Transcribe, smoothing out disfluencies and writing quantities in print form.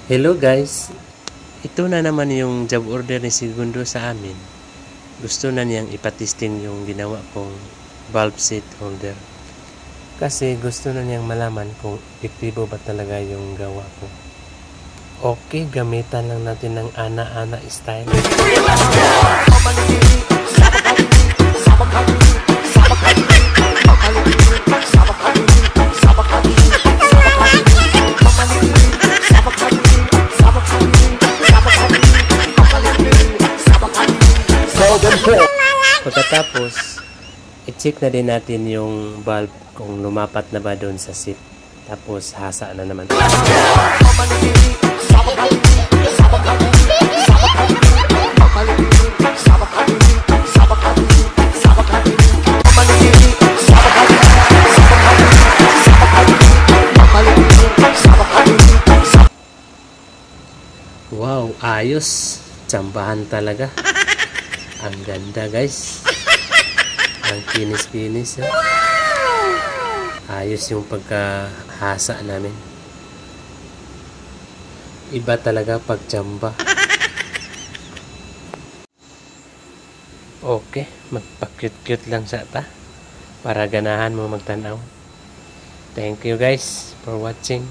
Hello guys, ito na naman yung job order ni Segundo sa amin. Gusto na niyang ipatesting yung ginawa kong valve seat holder. Kasi gusto na niyang malaman kung epektibo ba talaga yung gawa ko. Okay, gamitan lang natin ng ana-ana style. Pagkatapos, i-check na din natin yung valve kung lumapat na ba doon sa seat. Tapos, hasa na naman. Wow, ayos. Tsambahan talaga. Ang ganda guys. Ang kinis-kinis. Ayos yung pagkahasa namin. Iba talaga pag tsamba. Okay, magpa-cute-cute lang sa ta para ganahan mo magtanaw. Thank you guys for watching.